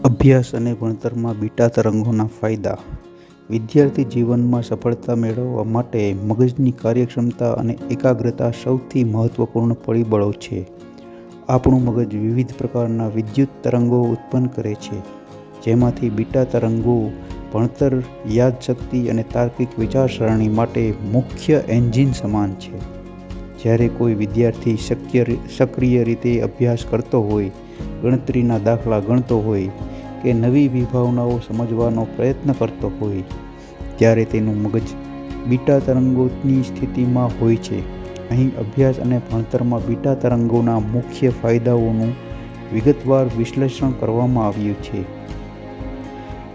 અભ્યાસ અને ભણતરમાં બીટા તરંગોના ફાયદા. વિદ્યાર્થી જીવનમાં સફળતા મેળવવા માટે મગજની કાર્યક્ષમતા અને એકાગ્રતા સૌથી મહત્વપૂર્ણ પરિબળો છે. આપણું મગજ વિવિધ પ્રકારના વિદ્યુત તરંગો ઉત્પન્ન કરે છે, જેમાંથી બીટા તરંગો ભણતર, યાદશક્તિ અને તાર્કિક વિચારસરણી માટે મુખ્ય એન્જિન સમાન છે. જ્યારે કોઈ વિદ્યાર્થી સક્રિય રીતે અભ્યાસ કરતો હોય, ગણતરીના દાખલા ગણતો હોય કે નવી વિભાવનાઓ સમજવાનો પ્રયત્ન કરતો હોય, ત્યારે તેનું મગજ બીટા તરંગોની સ્થિતિમાં હોય છે. અહીં અભ્યાસ અને ભણતરમાં બીટા તરંગોના મુખ્ય ફાયદાઓનું વિગતવાર વિશ્લેષણ કરવામાં આવ્યું છે.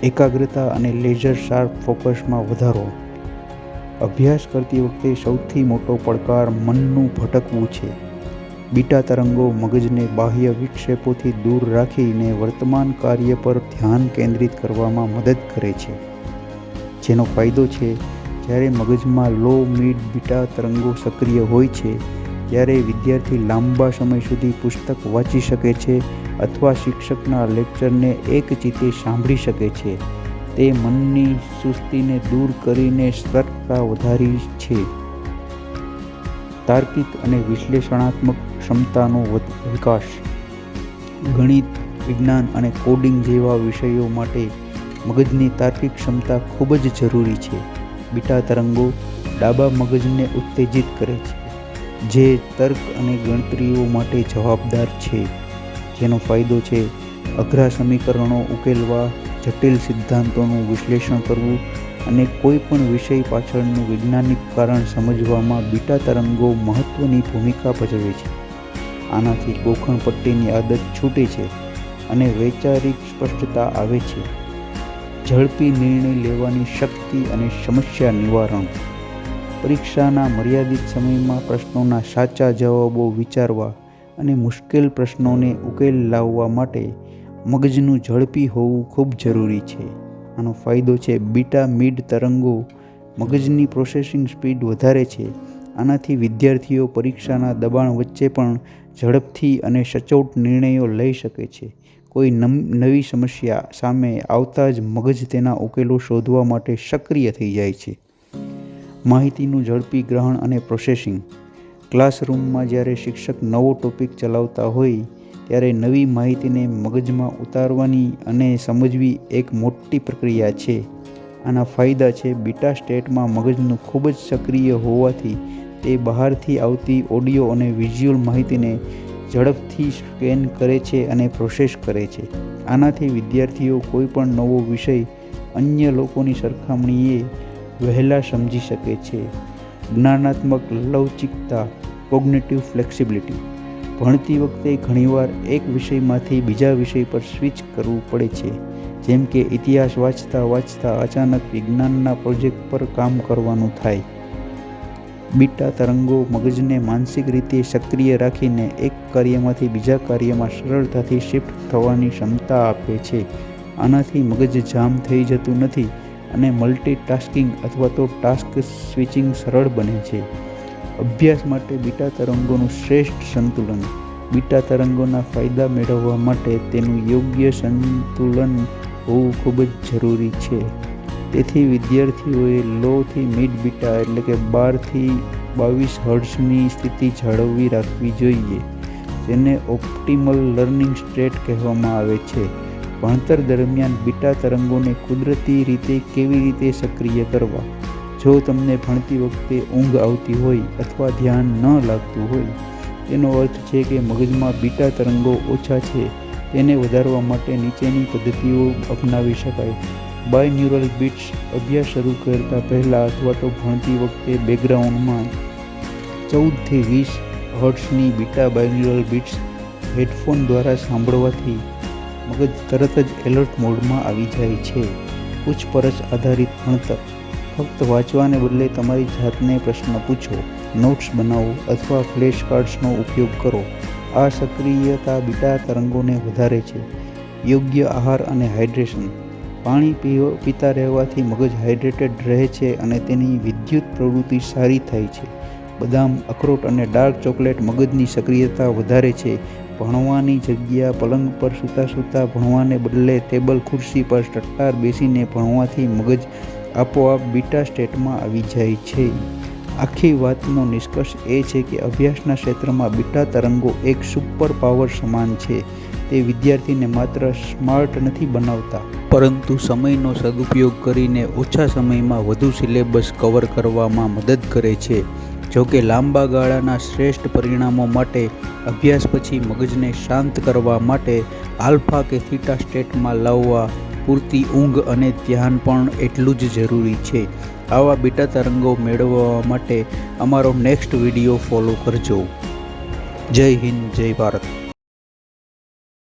એકાગ્રતા અને લેઝર શાર્પ ફોકસમાં વધારો. અભ્યાસ કરતી વખતે સૌથી મોટો પડકાર મનનું ભટકવું છે. બીટા તરંગો મગજને બાહ્ય વિક્ષેપોથી દૂર રાખીને વર્તમાન કાર્ય પર ધ્યાન કેન્દ્રિત કરવામાં મદદ કરે છે. જેનો ફાયદો છે, જ્યારે મગજમાં લો મિડ બીટા તરંગો સક્રિય હોય છે, ત્યારે વિદ્યાર્થી લાંબા સમય સુધી પુસ્તક વાંચી શકે છે અથવા શિક્ષકના લેક્ચરને એકચિત્તે સાંભળી શકે છે. તે મનની સુસ્તીને દૂર કરીને સતર્કતા વધારી છે. તાર્કિક અને વિશ્લેષણાત્મક ક્ષમતાનો વિકાસ. ગણિત, વિજ્ઞાન અને કોડિંગ જેવા વિષયો માટે મગજની તાર્કિક ક્ષમતા ખૂબ જ જરૂરી છે. બીટા તરંગો ડાબા મગજને ઉત્તેજિત કરે છે, જે તર્ક અને ગણતરીઓ માટે જવાબદાર છે. જેનો ફાયદો છે, અઘરા સમીકરણો ઉકેલવા, જટિલ સિદ્ધાંતોનું વિશ્લેષણ કરવું અને કોઈ પણ વિષય પાછળનું વૈજ્ઞાનિક કારણ સમજવામાં બીટા તરંગો મહત્વની ભૂમિકા ભજવે છે. આનાથી ગોખણ પટ્ટીની આદત છૂટે છે અને વૈચારિક સ્પષ્ટતા આવે છે. ઝડપી નિર્ણય લેવાની શક્તિ અને સમસ્યા નિવારણ. પરીક્ષાના મર્યાદિત સમયમાં પ્રશ્નોના સાચા જવાબો વિચારવા અને મુશ્કેલ પ્રશ્નોને ઉકેલ લાવવા માટે મગજનું ઝડપી હોવું ખૂબ જરૂરી છે. આનો ફાયદો છે, બીટા મિડ તરંગો મગજની પ્રોસેસિંગ સ્પીડ વધારે છે. આનાથી વિદ્યાર્થીઓ પરીક્ષાના દબાણ વચ્ચે પણ ઝડપથી અને સચોટ નિર્ણયો લઈ શકે છે. કોઈ નવી સમસ્યા સામે આવતા જ મગજ તેના ઉકેલો શોધવા માટે સક્રિય થઈ જાય છે. માહિતીનું ઝડપી ગ્રહણ અને પ્રોસેસિંગ. ક્લાસરૂમમાં જ્યારે શિક્ષક નવો ટોપિક ચલાવતા હોય, ત્યારે નવી માહિતીને મગજમાં ઉતારવાની અને સમજવી એક મોટી પ્રક્રિયા છે. આના ફાયદા છે, બીટા સ્ટેટમાં મગજનું ખૂબ જ સક્રિય હોવાથી તે બહારથી આવતી ઓડિયો અને વિઝ્યુઅલ માહિતીને ઝડપથી સ્કેન કરે છે અને પ્રોસેસ કરે છે. આનાથી વિદ્યાર્થીઓ કોઈ પણ નવો વિષય અન્ય લોકોની સરખામણીએ વહેલા સમજી શકે છે. જ્ઞાનાત્મક લવચિકતા, કોગ્નિટિવ ફ્લેક્સિબિલિટી. ભણતી વખતે ઘણીવાર એક વિષયમાંથી બીજા વિષય પર સ્વિચ કરવું પડે છે. જેમ કે ઇતિહાસ વાંચતા વાંચતા અચાનક વિજ્ઞાનના પ્રોજેક્ટ પર કામ કરવાનું થાય. બીટા તરંગો મગજને માનસિક રીતે સક્રિય રાખીને એક કાર્યમાંથી બીજા કાર્યમાં સરળતાથી શિફ્ટ થવાની ક્ષમતા આપે છે. આનાથી મગજ જામ થઈ જતું નથી અને મલ્ટીટાસ્કિંગ અથવા તો ટાસ્ક સ્વિચિંગ સરળ બને છે. અભ્યાસ માટે બીટા તરંગોનું શ્રેષ્ઠ સંતુલન. બીટા તરંગોના ફાયદા મેળવવા માટે તેનું યોગ્ય સંતુલન હોવું ખૂબ જ જરૂરી છે. તેથી વિદ્યાર્થીઓએ લો થી મિડ બીટા એટલે કે 12 થી 22 હર્ટ્ઝની સ્થિતિ જાળવી રાખવી જોઈએ, જેને ઓપ્ટિમલ લર્નિંગ સ્ટેટ કહેવામાં આવે છે. ભણતર દરમિયાન બીટા તરંગોને કુદરતી રીતે કેવી રીતે સક્રિય કરવા. જો તમને ભણતી વખતે ઊંઘ આવતી હોય અથવા ધ્યાન ન લાગતું હોય, તેનો અર્થ છે કે મગજમાં બીટા તરંગો ઓછા છે. તેને વધારવા માટે નીચેની પદ્ધતિઓ અપનાવી શકાય. બાયન્યુરલ બીટ્સ. અભ્યાસ શરૂ કરતા પહેલાં અથવા તો ભણતી વખતે બેકગ્રાઉન્ડમાં 14 થી 20 હર્ટ્ઝની બીટા બાયન્યુરલ બીટ્સ હેડફોન દ્વારા સાંભળવાથી મગજ તરત જ એલર્ટ મોડમાં આવી જાય છે. પૂછપરછ આધારિત ભણતર. ફક્ત વાંચવાને બદલે તમારી જાતને પ્રશ્ન પૂછો, નોટ્સ બનાવો અથવા ફ્લેશ કાર્ડ્સનો ઉપયોગ કરો. આ સક્રિયતા બીટા તરંગોને વધારે છે. યોગ્ય આહાર અને હાઇડ્રેશન. પાણી પીતા રહેવાથી મગજ હાઇડ્રેટેડ રહે છે અને તેની વિદ્યુત પ્રવૃત્તિ સારી થાય છે. બદામ, અખરોટ અને ડાર્ક ચોકલેટ મગજની સક્રિયતા વધારે છે, ભણવાની જગ્યા પલંગ પર સૂતા ભણવાને બદલે ટેબલ ખુરશી પર ટટ્ટાર બેસીને ભણવાથી મગજ આપોઆપ બીટા સ્ટેટમાં આવી જાય છે. આખી વાતનો નિષ્કર્ષ એ છે કે અભ્યાસના ક્ષેત્રમાં બીટા તરંગો એક સુપર પાવર સમાન છે. તે વિદ્યાર્થીને માત્ર સ્માર્ટ નથી બનાવતા, પરંતુ સમયનો સદુપયોગ કરીને ઓછા સમયમાં વધુ સિલેબસ કવર કરવામાં મદદ કરે છે. જોકે લાંબા ગાળાના શ્રેષ્ઠ પરિણામો માટે અભ્યાસ પછી મગજને શાંત કરવા માટે આલ્ફા કે થીટા સ્ટેટમાં લાવવા પૂરતી ઊંઘ અને ધ્યાન પણ એટલું જ જરૂરી છે. આવા બીટા તરંગો મેળવવા માટે અમારો નેક્સ્ટ વિડીયો ફોલો કરજો. જય હિન્દ, જય ભારત.